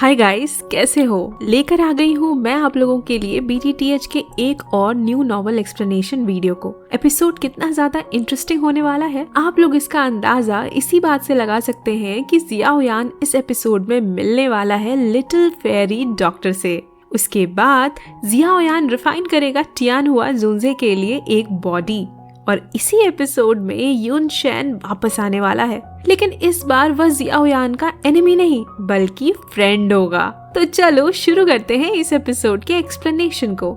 Hi guys, कैसे हो? लेकर आ गई हूँ मैं आप लोगों के लिए BTTH के एक और न्यू नॉवल एक्सप्लेनेशन वीडियो को। एपिसोड कितना ज्यादा इंटरेस्टिंग होने वाला है आप लोग इसका अंदाजा इसी बात से लगा सकते हैं कि जियाओ यान इस एपिसोड में मिलने वाला है लिटिल फेरी डॉक्टर से। उसके बाद जियाओ यान रिफाइन करेगा टियानहुआ जुनजे के लिए एक बॉडी और इसी एपिसोड में यून शेन वापस आने वाला है, लेकिन इस बार वह जियाओ यान का एनिमी नहीं बल्कि फ्रेंड होगा। तो चलो शुरू करते हैं इस एपिसोड के एक्सप्लेनेशन को।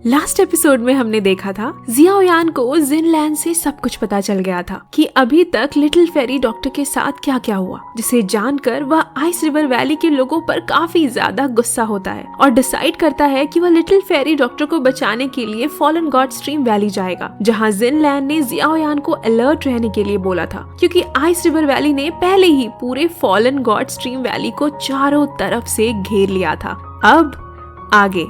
लास्ट एपिसोड में हमने देखा था जियाओ यान को जिनलैंड से सब कुछ पता चल गया था कि अभी तक लिटिल फेरी डॉक्टर के साथ क्या क्या हुआ, जिसे जानकर वह आइस रिवर वैली के लोगों पर काफी ज्यादा गुस्सा होता है और डिसाइड करता है कि वह लिटिल फेरी डॉक्टर को बचाने के लिए फॉलन गॉड स्ट्रीम वैली जाएगा, जहाँ जिनलैंड ने जियाओ यान को अलर्ट रहने के लिए बोला था, क्योंकि आइस रिवर वैली ने पहले ही पूरे फॉलन गॉड स्ट्रीम वैली को चारों तरफ से घेर लिया था। अब आगे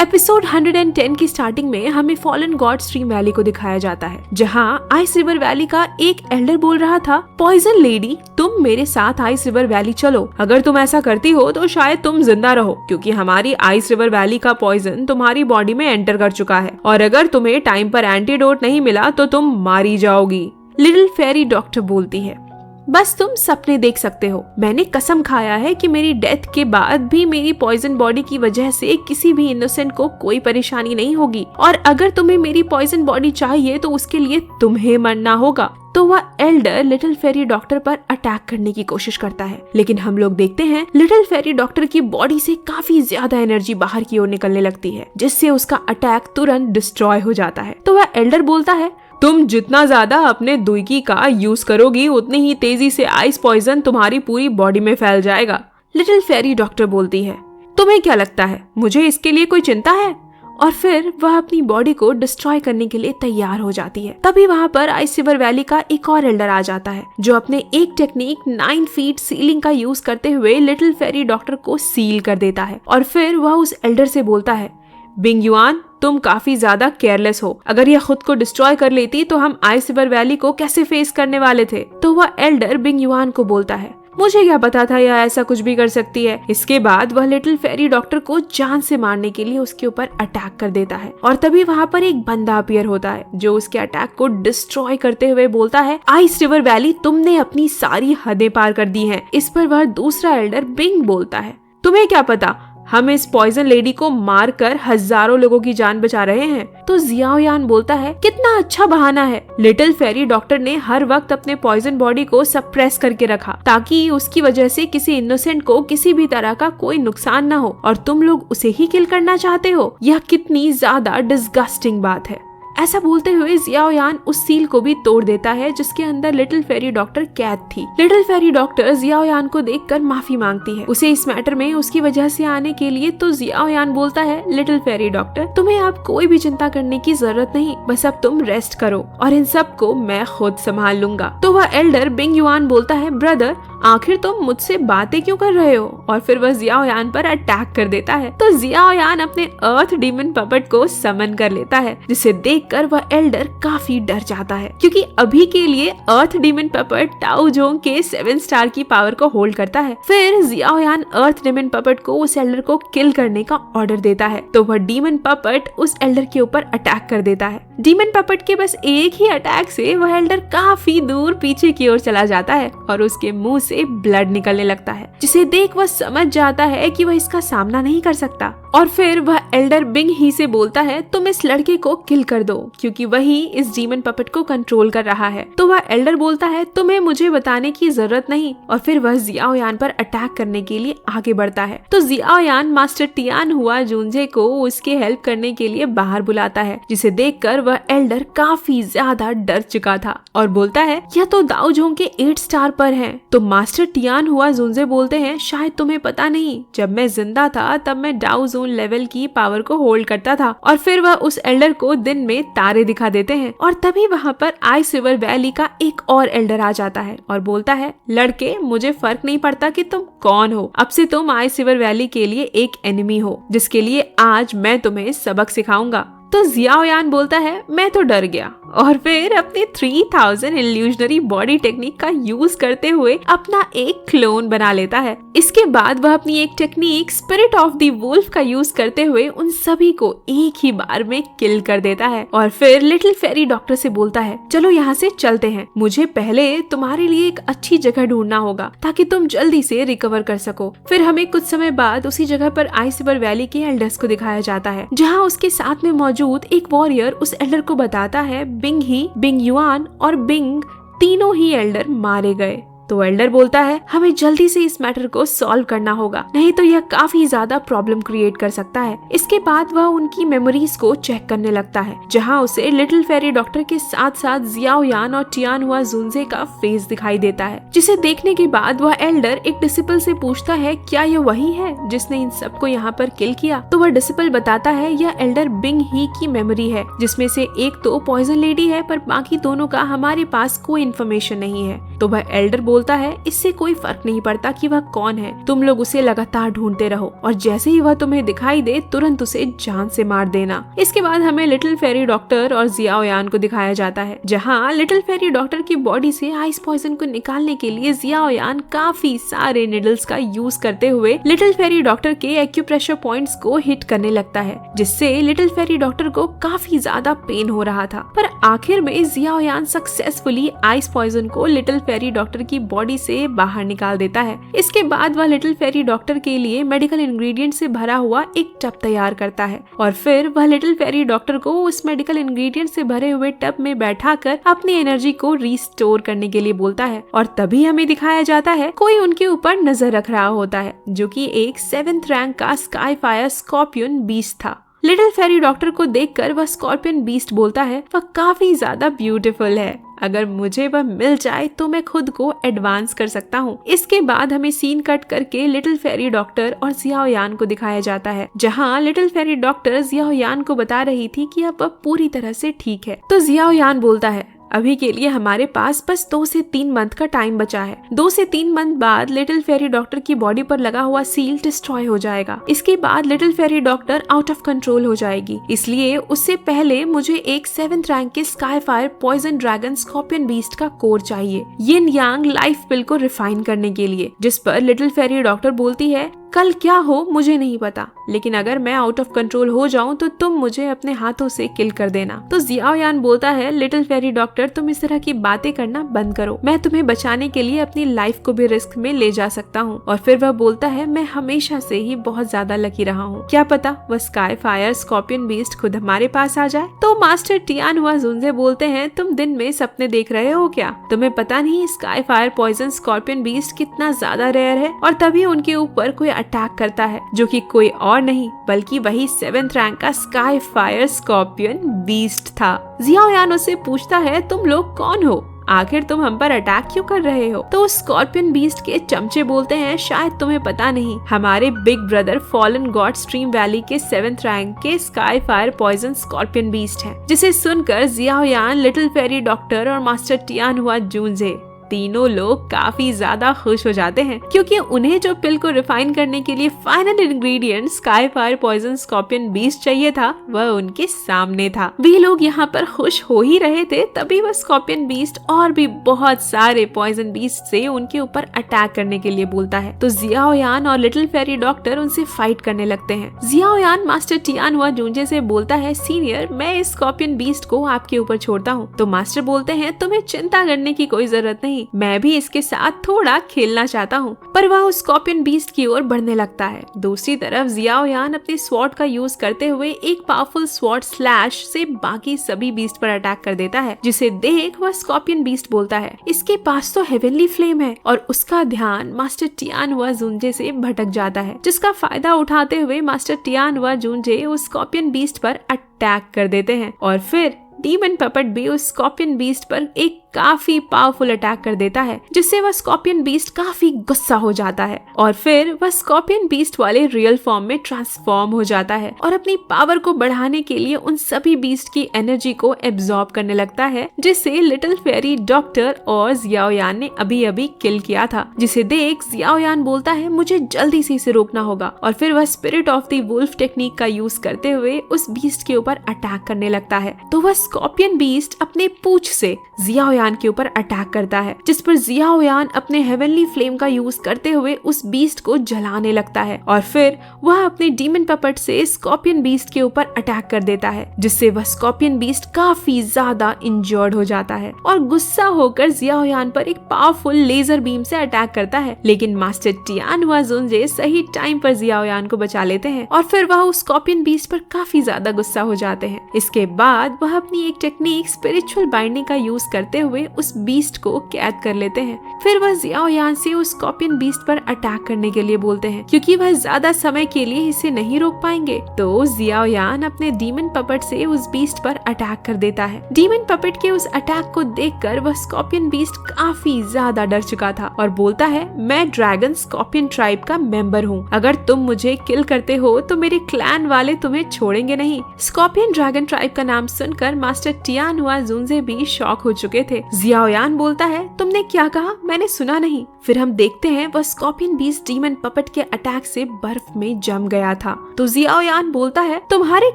एपिसोड 110 की स्टार्टिंग में हमें फॉलन गॉड स्ट्रीम वैली को दिखाया जाता है, जहां आइस रिवर वैली का एक एल्डर बोल रहा था, पॉइजन लेडी तुम मेरे साथ आइस रिवर वैली चलो, अगर तुम ऐसा करती हो तो शायद तुम जिंदा रहो, क्योंकि हमारी आइस रिवर वैली का पॉइजन तुम्हारी बॉडी में एंटर कर चुका है और अगर तुम्हें टाइम पर एंटीडोट नहीं मिला तो तुम मारी जाओगी। लिटिल फेरी डॉक्टर बोलती है, बस तुम सपने देख सकते हो, मैंने कसम खाया है कि मेरी डेथ के बाद भी मेरी पॉइजन बॉडी की वजह से किसी भी इनोसेंट को कोई परेशानी नहीं होगी और अगर तुम्हें मेरी पॉइजन बॉडी चाहिए तो उसके लिए तुम्हें मरना होगा। तो वह एल्डर लिटिल फेरी डॉक्टर पर अटैक करने की कोशिश करता है, लेकिन हम लोग देखते हैं लिटिल फेरी डॉक्टर की बॉडी से काफी ज्यादा एनर्जी बाहर की ओर निकलने लगती है, जिससे उसका अटैक तुरंत डिस्ट्रॉय हो जाता है। तो वह एल्डर बोलता है, तुम जितना ज्यादा अपने दुईकी का यूज करोगी उतनी ही तेजी से आइस पॉइजन तुम्हारी पूरी बॉडी में फैल जाएगा। लिटिल फेरी डॉक्टर बोलती है, तुम्हें क्या लगता है मुझे इसके लिए कोई चिंता है? और फिर वह अपनी बॉडी को डिस्ट्रॉय करने के लिए तैयार हो जाती है। तभी वहाँ पर आइस रिवर वैली का एक और एल्डर आ जाता है, जो अपने एक टेक्निक 9 फीट सीलिंग का यूज करते हुए लिटिल फेरी डॉक्टर को सील कर देता है और फिर वह उस एल्डर से बोलता है, बिंग युआन तुम काफी ज्यादा केयरलेस हो, अगर यह खुद को डिस्ट्रॉय कर लेती तो हम आइस रिवर वैली को कैसे फेस करने वाले थे। तो वह एल्डर बिंग युआन को बोलता है, मुझे क्या पता था यह ऐसा कुछ भी कर सकती है। इसके बाद वह लिटिल फेरी डॉक्टर को जान से मारने के लिए उसके ऊपर अटैक कर देता है और तभी वहाँ पर एक बंदा अपीयर होता है, जो उसके अटैक को डिस्ट्रॉय करते हुए बोलता है, आइस रिवर वैली तुमने अपनी सारी हदें पार कर दी हैं। इस पर वह दूसरा एल्डर बिंग बोलता है, तुम्हें क्या पता, हम इस पॉइजन लेडी को मारकर हजारों लोगों की जान बचा रहे हैं। तो जियाओ यान बोलता है, कितना अच्छा बहाना है, लिटिल फेरी डॉक्टर ने हर वक्त अपने पॉइजन बॉडी को सप्रेस करके रखा ताकि उसकी वजह से किसी इनोसेंट को किसी भी तरह का कोई नुकसान न हो और तुम लोग उसे ही किल करना चाहते हो। यह कितनी ज्यादा डिस्गस्टिंग बात है। ऐसा बोलते हुए जियाओ यान उस सील को भी तोड़ देता है जिसके अंदर लिटिल फेरी डॉक्टर कैद थी। लिटिल फेरी डॉक्टर जियाओ यान को देखकर माफी मांगती है उसे इस मैटर में उसकी वजह से आने के लिए। तो जियाओ यान बोलता है, लिटिल फेरी डॉक्टर तुम्हें अब कोई भी चिंता करने की जरूरत नहीं, बस अब तुम रेस्ट करो और इन सब को मैं खुद संभाल लूंगा। तो वह एल्डर बिंग युआन बोलता है, ब्रदर आखिर तुम मुझसे बातें क्यों कर रहे हो? और फिर वह जियाओ यान पर अटैक कर देता है। तो जियाओ यान अपने अर्थ डीमन पपेट को समन कर लेता है, जिसे देखकर वह एल्डर काफी डर जाता है, क्योंकि अभी के लिए अर्थ डीमन पपेट टाओ जोंग के 7 स्टार की पावर को होल्ड करता है। फिर जियाओ यान अर्थ डीमन पपेट को उस एल्डर को किल करने का ऑर्डर देता है, तो वह डीमन पपेट उस एल्डर के ऊपर अटैक कर देता है। डीमन पपेट के बस एक ही अटैक से वह एल्डर काफी दूर पीछे की ओर चला जाता है और उसके मुंह से ब्लड निकलने लगता है, जिसे देख वह समझ जाता है कि वह इसका सामना नहीं कर सकता। और फिर वह एल्डर बिंग ही से बोलता है, तुम इस लड़के को किल कर दो, क्योंकि वही इस डीमन पपेट को कंट्रोल कर रहा है। तो वह एल्डर बोलता है, तुम्हें मुझे बताने की जरूरत नहीं। और फिर वह जियाओ यान पर अटैक करने के लिए आगे बढ़ता है। तो जियाओ यान मास्टर टियानहुआ जुनजे को उसके हेल्प करने के लिए बाहर बुलाता है, जिसे देखकर वह एल्डर काफी ज्यादा डर चुका था और बोलता है, यह तो दाओ जोंग के 8 स्टार पर है। तो मास्टर टियानहुआ जुनजे बोलते हैं, शायद तुम्हें पता नहीं, जब मैं जिंदा था तब मैं डाउ जोन लेवल की पावर को होल्ड करता था। और फिर वह उस एल्डर को दिन में तारे दिखा देते हैं और तभी वहाँ पर आइस रिवर वैली का एक और एल्डर आ जाता है और बोलता है, लड़के मुझे फर्क नहीं पड़ता कि तुम कौन हो, अब से तुम आइस रिवर वैली के लिए एक एनिमी हो, जिसके लिए आज मैं तुम्हें सबक सिखाऊंगा। तो जियाओ यान बोलता है, मैं तो डर गया और फिर अपने 3000 इल्यूजनरी बॉडी टेक्निक का यूज करते हुए अपना एक क्लोन बना लेता है। इसके बाद वह अपनी एक technique spirit of the wolf का यूज करते हुए उन सभी को एक ही बार में किल कर देता है और फिर लिटिल फेरी डॉक्टर से बोलता है, चलो यहाँ से चलते हैं, मुझे पहले तुम्हारे लिए एक अच्छी जगह ढूंढना होगा ताकि तुम जल्दी से रिकवर कर सको। फिर हमें कुछ समय बाद उसी जगह पर आइसबर वैली के एल्डर्स को दिखाया जाता है, जहाँ उसके साथ में मौजूद एक वॉरियर उस एल्डर को बताता है बिंग ही, बिंग युआन और बिंग तीनों ही एल्डर मारे गए। तो एल्डर बोलता है हमें जल्दी से इस मैटर को सॉल्व करना होगा, नहीं तो यह काफी ज्यादा प्रॉब्लम क्रिएट कर सकता है। इसके बाद वह उनकी मेमोरीज को चेक करने लगता है, जहां उसे लिटिल फेरी डॉक्टर के साथ साथ जियाओ यान और टियानहुआ जुनजे का फेस दिखाई देता है, जिसे देखने के बाद वह एल्डर एक डिसिपल से पूछता है क्या यह वही है जिसने इन सबको यहाँ पर किल किया। तो वह डिसिपल बताता है यह एल्डर बिंग ही की मेमोरी है, जिसमें से एक तो पॉइजन लेडी है पर बाकी दोनों का हमारे पास कोई इन्फॉर्मेशन नहीं है। तो वह एल्डर बोलता है इससे कोई फर्क नहीं पड़ता कि वह कौन है, तुम लोग उसे लगातार ढूंढते रहो और जैसे ही वह तुम्हें दिखाई दे तुरंत उसे जान से मार देना। इसके बाद हमें लिटिल फेरी डॉक्टर और जियाओ यान को दिखाया जाता है, जहाँ लिटिल फेरी डॉक्टर की बॉडी से आइस पॉइजन को निकालने के लिए जियाओ यान काफी सारे निडल्स का यूज करते हुए लिटिल फेरी डॉक्टर के एक्यूप्रेशर पॉइंट्स को हिट करने लगता है, जिससे लिटिल फेरी डॉक्टर को काफी ज्यादा पेन हो रहा था। पर आखिर में जियाओ यान सक्सेसफुली आइस पॉइजन को लिटिल फेरी डॉक्टर की बॉडी से बाहर निकाल देता है। इसके बाद वह लिटिल फेरी डॉक्टर के लिए मेडिकल इंग्रेडिएंट से भरा हुआ एक टब तैयार करता है और फिर वह लिटिल फेरी डॉक्टर को उस मेडिकल इंग्रेडिएंट से भरे हुए टब में बैठाकर अपनी एनर्जी को रिस्टोर करने के लिए बोलता है। और तभी हमें दिखाया जाता है कोई उनके ऊपर नजर रख रहा होता है, जो कि एक 7th रैंक का स्काई फायर स्कॉर्पियन बीस्ट था। लिटिल फेरी डॉक्टर को देखकर वह स्कॉर्पियन बीस्ट बोलता है वह काफी ज्यादा ब्यूटीफुल है, अगर मुझे वह मिल जाए तो मैं खुद को एडवांस कर सकता हूँ। इसके बाद हमें सीन कट करके लिटिल फेरी डॉक्टर और जियाओ यान को दिखाया जाता है, जहाँ लिटिल फेरी डॉक्टर जियाओ यान को बता रही थी कि अब वह पूरी तरह से ठीक है। तो जियाओ यान बोलता है अभी के लिए हमारे पास बस 2 से 3 मंथ का टाइम बचा है। 2 से 3 मंथ बाद लिटिल फेरी डॉक्टर की बॉडी पर लगा हुआ सील डिस्ट्रॉय हो जाएगा। इसके बाद little fairy doctor out of control हो जाएगी, इसलिए उससे पहले मुझे एक 7th रैंक के sky fire poison dragon scorpion beast का कोर चाहिए, यिन यांग लाइफ पिल को रिफाइन करने के लिए। जिस पर लिटिल फेरी डॉक्टर बोलती है कल क्या हो मुझे नहीं पता, लेकिन अगर मैं आउट ऑफ कंट्रोल हो जाऊं तो तुम मुझे अपने हाथों से किल कर देना। तो जियाओ यान बोलता है लिटिल फेरी डॉक्टर तुम इस तरह की बातें करना बंद करो, मैं तुम्हें बचाने के लिए अपनी लाइफ को भी रिस्क में ले जा सकता हूँ। और फिर वह बोलता है मैं हमेशा से ही बहुत ज्यादा लकी रहा हूँ, क्या पता वह स्काई फायर स्कॉर्पियन बीस्ट खुद हमारे पास आ जाए। तो मास्टर टियानहुआ जुनजे बोलते हैं तुम दिन में सपने देख रहे हो क्या, तुम्हें पता नहीं sky fire poison scorpion beast कितना ज्यादा रेयर है। और तभी उनके ऊपर कोई अटैक करता है, जो कि कोई और नहीं बल्कि वही 7th रैंक का स्काई फायर स्कॉर्पियन बीस्ट था। जियाओ यान उससे पूछता है तुम लोग कौन हो, आखिर तुम हम पर अटैक क्यों कर रहे हो। तो स्कॉर्पियन बीस्ट के चमचे बोलते हैं शायद तुम्हें पता नहीं, हमारे big brother fallen god stream valley के 7th रैंक के sky fire poison scorpion beast है। जिसे सुनकर Xiao Yan, little fairy doctor और मास्टर टियानहुआ जुनजे तीनों लोग काफी ज्यादा खुश हो जाते हैं, क्योंकि उन्हें जो पिल को रिफाइन करने के लिए final ingredient sky fire poison scorpion beast चाहिए था वह उनके सामने था। वे लोग यहाँ पर खुश हो ही रहे थे, तभी वह स्कॉर्पियन बीस्ट और भी बहुत सारे पॉइजन बीस्ट से उनके ऊपर अटैक करने के लिए बोलता है। तो जियाओ यान और लिटिल फेरी डॉक्टर उनसे फाइट करने लगते हैं। जियाओ यान मास्टर टियानहुआ जुनजे से बोलता है सीनियर मैं इस स्कॉर्पियन बीस्ट को आपके ऊपर छोड़ता हूँ। तो मास्टर बोलते हैं तुम्हें चिंता करने की कोई जरूरत नहीं, मैं भी इसके साथ थोड़ा खेलना चाहता हूँ। पर वह उस स्कॉर्पियन बीस्ट की ओर बढ़ने लगता है। दूसरी तरफ जियाओ यान अपने स्वॉर्ड का यूज करते हुए एक पावरफुल स्वॉर्ड स्लैश से बाकी सभी बीस्ट पर अटैक कर देता है, जिसे देख वह स्कॉर्पियन बीस्ट बोलता है इसके पास तो हेवनली फ्लेम है। और उसका ध्यान मास्टर टियानहुआ जुनजे से भटक जाता है, जिसका फायदा उठाते हुए मास्टर टियानहुआ जुनजे उस स्कॉर्पियन बीस्ट पर अटैक कर देते हैं। और फिर डीमन पपेट भी उस स्कॉर्पियन बीस्ट पर एक काफी पावरफुल अटैक कर देता है, जिससे वह स्कॉर्पियन बीस्ट काफी गुस्सा हो जाता है और फिर वह स्कॉर्पियन बीस्ट वाले रियल फॉर्म में ट्रांसफॉर्म हो जाता है और अपनी पावर को बढ़ाने के लिए उन सभी बीस्ट की एनर्जी को एब्जॉर्ब करने लगता है, जिसे लिटिल फेरी डॉक्टर और जियाओयान ने अभी अभी किल किया था। जिसे देख जियाओयान बोलता है मुझे जल्दी से इसे रोकना होगा और फिर वह spirit of the wolf technique का यूज करते हुए उस बीस्ट के ऊपर अटैक करने लगता है। तो वह स्कॉर्पियन बीस्ट अपने पूंछ से जियाओयान के ऊपर अटैक करता है, जिस पर जियाओयान अपने हेवनली फ्लेम का यूज करते हुए उस बीस्ट को जलाने लगता है और फिर वह अपने डीमन पपेट से स्कॉर्पियन बीस्ट के ऊपर अटैक कर देता है, जिससे वह स्कॉर्पियन बीस्ट काफी ज्यादा इंजर्ड हो जाता है और गुस्सा होकर जियाओयान पर एक पावरफुल लेजर बीम से अटैक करता है। लेकिन मास्टर टियानहुआ जुनजे सही टाइम पर जियाओयान को बचा लेते हैं और फिर वह उस स्कॉर्पियन बीस्ट पर काफी ज्यादा गुस्सा हो जाते हैं। इसके बाद वह अपनी एक टेक्निक स्पिरिचुअल बाइंडिंग का यूज करते हुए उस बीस्ट को कैद कर लेते हैं। फिर वह जियाओयान से उस स्कॉर्पियन बीस्ट पर अटैक करने के लिए बोलते हैं, क्योंकि वह ज्यादा समय के लिए इसे नहीं रोक पाएंगे। तो जियाओयान अपने डीमन पपेट से उस बीस्ट पर अटैक कर देता है। डीमन पपेट के उस अटैक को देखकर वह स्कॉर्पियन बीस्ट काफी ज्यादा डर चुका था और बोलता है मैं ड्रैगन स्कॉर्पियन ट्राइब का मेंबर हूँ, अगर तुम मुझे किल करते हो तो मेरे क्लैन वाले तुम्हें छोड़ेंगे नहीं। स्कॉर्पियन ड्रैगन ट्राइब का नाम सुनकर मास्टर टियानहुआ जुनजे भी शॉक हो चुके थे। जियाओयान बोलता है तुमने क्या कहा, मैंने सुना नहीं। फिर हम देखते हैं वह स्कॉर्पियन बीस्ट डीमन पपेट के अटैक से बर्फ में जम गया था। तो जियाओयान बोलता है तुम्हारे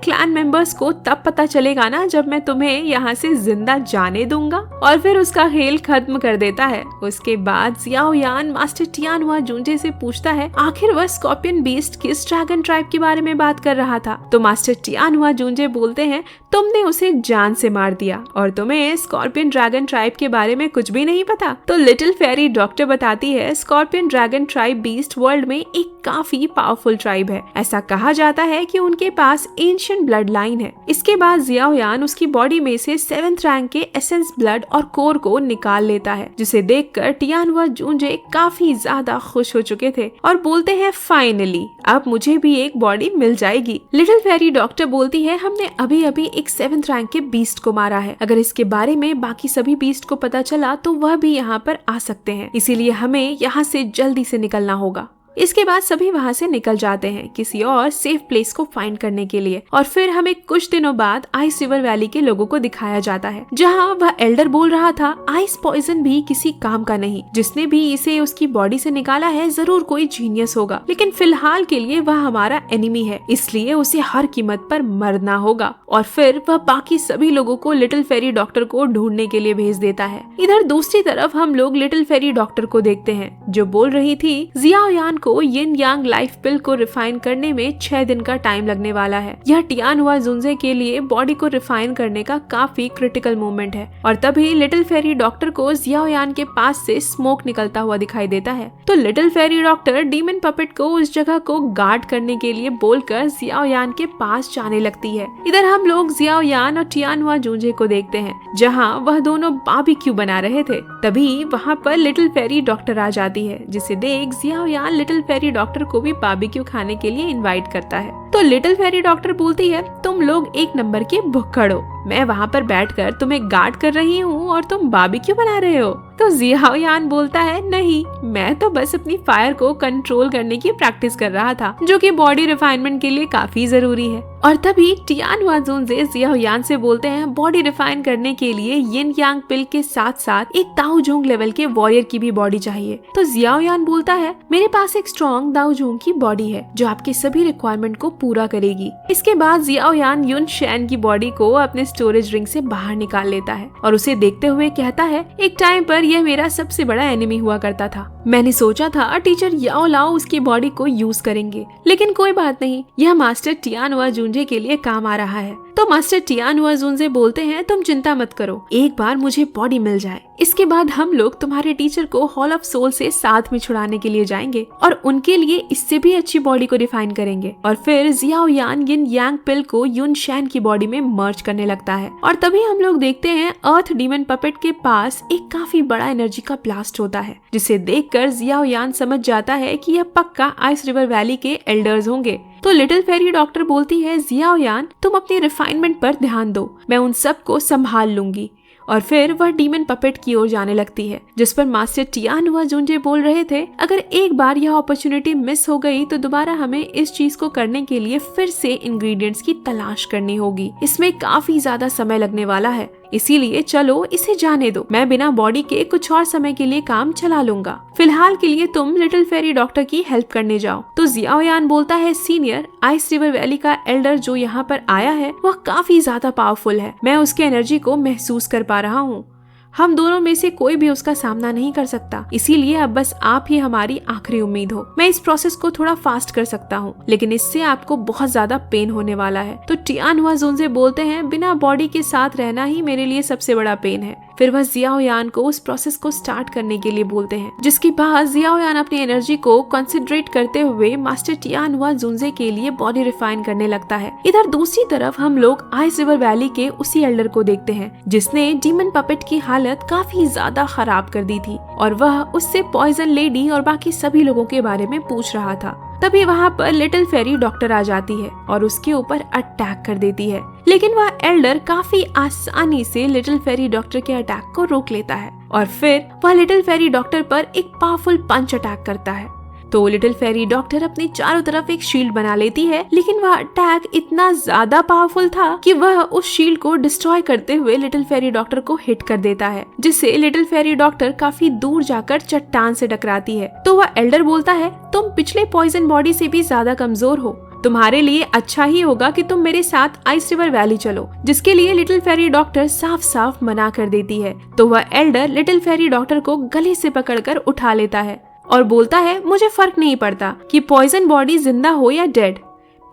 क्लैन मेंबर्स को तब पता चलेगा ना जब मैं तुम्हें यहाँ से जिंदा जाने दूंगा, और फिर उसका खेल खत्म कर देता है। उसके बाद जियाओयान मास्टर टियानहुआ जुनजे से पूछता है आखिर वह स्कॉर्पियन बीस्ट किस ड्रैगन ट्राइब के बारे में बात कर रहा था। तो मास्टर टियानहुआ जुनजे बोलते हैं तुमने उसे जान से मार दिया और तुम्हें स्कॉर्पियन ड्रैगन ट्राइब के बारे में कुछ भी नहीं पता। तो लिटिल फेरी डॉक्टर बताती है scorpion dragon tribe beast world में एक काफी पावरफुल ट्राइब है। ऐसा कहा जाता है कि उनके पास एंशिएंट ब्लड लाइन है। इसके बाद जियाओयान उसकी बॉडी में से 7th रैंक के एसेंस ब्लड और कोर को निकाल लेता है, जिसे देखकर टियानहुआ जुनजे काफी ज्यादा खुश हो चुके थे और बोलते हैं फाइनली अब मुझे भी एक बॉडी मिल जाएगी। लिटिल फेरी डॉक्टर बोलती है हमने अभी अभी एक 7th रैंक के बीस्ट को मारा है, अगर इसके बारे में बाकी सभी बीस्ट को पता चला तो वह भी यहाँ पर आ सकते हैं, इसीलिए हमें यहाँ से जल्दी से निकलना होगा। इसके बाद सभी वहाँ से निकल जाते हैं किसी और सेफ प्लेस को फाइंड करने के लिए और फिर हमें कुछ दिनों बाद आइस रिवर वैली के लोगों को दिखाया जाता है, जहाँ वह एल्डर बोल रहा था आइस पॉइजन भी किसी काम का नहीं, जिसने भी इसे उसकी बॉडी से निकाला है जरूर कोई जीनियस होगा, लेकिन फिलहाल के लिए वह हमारा एनिमी है, इसलिए उसे हर कीमत पर मरना होगा। और फिर वह बाकी सभी लोगों को लिटिल फेरी डॉक्टर को ढूंढने के लिए भेज देता है। इधर दूसरी तरफ हम लोग लिटिल फेरी डॉक्टर को देखते हैं जो बोल रही थी जियाओयान को यिन यांग लाइफ पिल को रिफाइन करने में 6 दिन का टाइम लगने वाला है। यह टियानहुआ जुनजे के लिए बॉडी को रिफाइन करने का काफी क्रिटिकल मोमेंट है और तभी लिटिल फेरी डॉक्टर को जियाओयान के पास से स्मोक निकलता हुआ दिखाई देता है। तो little fairy doctor demon puppet को उस जगह को गार्ड करने के लिए बोलकर जियाओयान के पास जाने लगती है। इधर हम लोग जियाओयान और टियानहुआ जुनजे को देखते हैं जहाँ वह दोनों बारबेक्यू बना रहे थे। तभी वहाँ पर लिटिल फेरी डॉक्टर आ जाती है, जिसे देख जियाओयान लिटिल फेरी डॉक्टर को भी बारबेक्यू खाने के लिए इनवाइट करता है। तो लिटिल फेरी डॉक्टर बोलती है तुम लोग एक नंबर के भुक्कड़ हो, मैं वहाँ पर बैठकर तुम्हें गार्ड कर रही हूँ और तुम बारबेक्यू बना रहे हो। तो जियाओयान बोलता है नहीं, मैं तो बस अपनी फायर को कंट्रोल करने की प्रैक्टिस कर रहा था, जो कि बॉडी रिफाइनमेंट के लिए काफी जरूरी है। और तभी टियानहुआ जुनजे जियाओयान से बोलते हैं बॉडी रिफाइन करने के लिए यिन यांग पिल के साथ साथ एक दाओ जोंग लेवल के वॉरियर की भी बॉडी चाहिए। तो जियाओयान बोलता है मेरे पास एक स्ट्रॉन्ग दाओ जोंग की बॉडी है जो आपके सभी रिक्वायरमेंट को पूरा करेगी। इसके बाद जियाओयान युन शैन की बॉडी को अपने स्टोरेज रिंग से बाहर निकाल लेता है और उसे देखते हुए कहता है एक टाइम पर यह मेरा सबसे बड़ा एनिमी हुआ करता था, मैंने सोचा था टीचर याओ लाओ उसकी बॉडी को यूज करेंगे, लेकिन कोई बात नहीं, यह मास्टर टियानहुआ जुनजे के लिए काम आ रहा है। तो मास्टर टियानहुआ जुनजे बोलते हैं तुम चिंता मत करो, एक बार मुझे बॉडी मिल जाए, इसके बाद हम लोग तुम्हारे टीचर को हॉल ऑफ सोल से साथ में छुड़ाने के लिए जाएंगे और उनके लिए इससे भी अच्छी बॉडी को रिफाइन करेंगे। और फिर जियाओयान यिन यांग पिल को युन शैन की बॉडी में मर्ज करने लगता है और तभी हम लोग देखते हैं अर्थ डीमन पपेट के पास एक काफी बड़ा एनर्जी का ब्लास्ट होता है, जिसे देखकर जियाओयान समझ जाता है कि यह पक्का आइस रिवर वैली के एल्डर्स होंगे। तो लिटिल फेरी डॉक्टर बोलती है जियाओयान तुम अपनी रिफाइनमेंट पर ध्यान दो, मैं उन सब को संभाल लूंगी। और फिर वह डीमन पपेट की ओर जाने लगती है, जिस पर मास्टर टियानहुआ जुनजे बोल रहे थे, अगर एक बार यह अपॉर्चुनिटी मिस हो गई तो दोबारा हमें इस चीज को करने के लिए फिर से इंग्रेडिएंट्स की तलाश करनी होगी। इसमें काफी ज्यादा समय लगने वाला है, इसीलिए चलो इसे जाने दो। मैं बिना बॉडी के कुछ और समय के लिए काम चला लूंगा। फिलहाल के लिए तुम लिटिल फेरी डॉक्टर की हेल्प करने जाओ। तो जियाओयान बोलता है, सीनियर, आइस रिवर वैली का एल्डर जो यहाँ पर आया है वह काफी ज्यादा पावरफुल है। मैं उसके एनर्जी को महसूस कर पा रहा हूँ। हम दोनों में से कोई भी उसका सामना नहीं कर सकता, इसीलिए अब बस आप ही हमारी आखिरी उम्मीद हो। मैं इस प्रोसेस को थोड़ा फास्ट कर सकता हूँ, लेकिन इससे आपको बहुत ज्यादा पेन होने वाला है। तो टियानहुआ जुनजे बोलते हैं, बिना बॉडी के साथ रहना ही मेरे लिए सबसे बड़ा पेन है। फिर वह जियाओयान को उस प्रोसेस को स्टार्ट करने के लिए बोलते हैं, जिसके बाद जियाओयान अपनी एनर्जी को कंसंट्रेट करते हुए मास्टर टियानहुआ जुनजे के लिए बॉडी रिफाइन करने लगता है। इधर दूसरी तरफ हम लोग आइस रिवर वैली के उसी एल्डर को देखते हैं जिसने डीमन पपेट की हालत काफी ज्यादा खराब कर दी थी, और वह उससे पॉइजन लेडी और बाकी सभी लोगों के बारे में पूछ रहा था। तभी वहाँ पर लिटिल फेरी डॉक्टर आ जाती है और उसके ऊपर अटैक कर देती है, लेकिन वह एल्डर काफी आसानी से लिटिल फेरी डॉक्टर के अटैक को रोक लेता है और फिर वह लिटिल फेरी डॉक्टर पर एक पावरफुल पंच अटैक करता है। तो लिटिल फेरी डॉक्टर अपने चारों तरफ एक शील्ड बना लेती है, लेकिन वह अटैक इतना ज्यादा पावरफुल था कि वह उस शील्ड को डिस्ट्रॉय करते हुए लिटिल फेरी डॉक्टर को हिट कर देता है, जिससे लिटिल फेरी डॉक्टर काफी दूर जाकर चट्टान से टकराती है। तो वह एल्डर बोलता है, तुम पिछले पॉइजन बॉडी से भी ज्यादा कमजोर हो, तुम्हारे लिए अच्छा ही होगा कि तुम मेरे साथ आइस रिवर वैली चलो, जिसके लिए लिटिल फेरी डॉक्टर साफ साफ मना कर देती है। तो वह एल्डर लिटिल फेरी डॉक्टर को गले से पकड़कर उठा लेता है और बोलता है, मुझे फर्क नहीं पड़ता कि पॉइजन बॉडी जिंदा हो या डेड,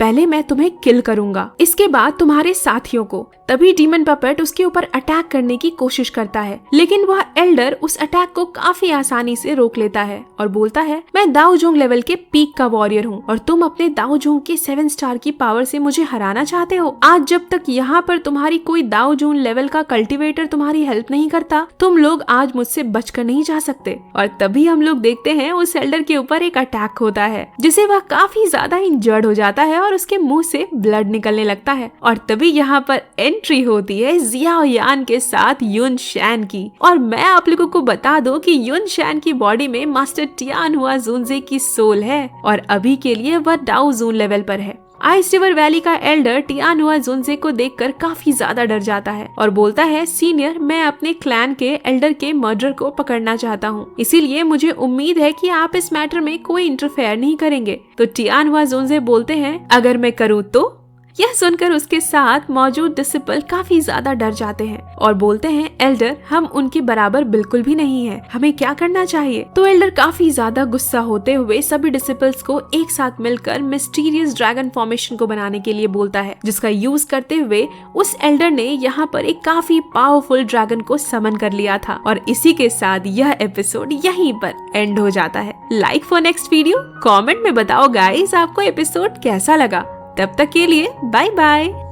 पहले मैं तुम्हें किल करूंगा, इसके बाद तुम्हारे साथियों को। तभी डीमन पपेट उसके ऊपर अटैक करने की कोशिश करता है, लेकिन वह एल्डर उस अटैक को काफी आसानी से रोक लेता है और बोलता है, मैं दाओजोंग लेवल के पीक का वॉरियर हूँ और तुम अपने दाओजोंग के 7 स्टार की पावर से मुझे हराना चाहते हो। आज जब तक यहाँ पर तुम्हारी कोई दाओजोंग लेवल का कल्टिवेटर तुम्हारी हेल्प नहीं करता, तुम लोग आज मुझसे बचकर नहीं जा सकते। और तभी हम लोग देखते हैं उस एल्डर के ऊपर एक अटैक होता है, जिसे वह काफी ज्यादा इंजर्ड हो जाता है और उसके मुंह से ब्लड निकलने लगता है। और तभी यहाँ पर एंट्री होती है जियाओयान के साथ युन शैन की। और मैं आप लोगों को बता दूं कि युन शैन की बॉडी में मास्टर टियानहुआ जुनजे की सोल है और अभी के लिए वह दाओजोंग लेवल पर है। आइस रिवर वैली का एल्डर टियानहुआ जुनजे को देखकर काफी ज्यादा डर जाता है और बोलता है, सीनियर, मैं अपने क्लैन के एल्डर के मर्डर को पकड़ना चाहता हूँ, इसीलिए मुझे उम्मीद है कि आप इस मैटर में कोई इंटरफेयर नहीं करेंगे। तो टियानहुआ जुनजे बोलते हैं, अगर मैं करूँ तो? यह सुनकर उसके साथ मौजूद डिसिपल काफी ज्यादा डर जाते हैं और बोलते हैं, एल्डर, हम उनके बराबर बिल्कुल भी नहीं हैं, हमें क्या करना चाहिए? तो एल्डर काफी ज्यादा गुस्सा होते हुए सभी डिसिपल्स को एक साथ मिलकर मिस्टीरियस ड्रैगन फॉर्मेशन को बनाने के लिए बोलता है, जिसका यूज करते हुए उस एल्डर ने यहाँ पर एक काफी पावरफुल ड्रैगन को समन कर लिया था। और इसी के साथ यह एपिसोड यहीं पर एंड हो जाता है। Like for next video, comment में बताओ गाइस आपको एपिसोड कैसा लगा। तब तक के लिए बाय बाय।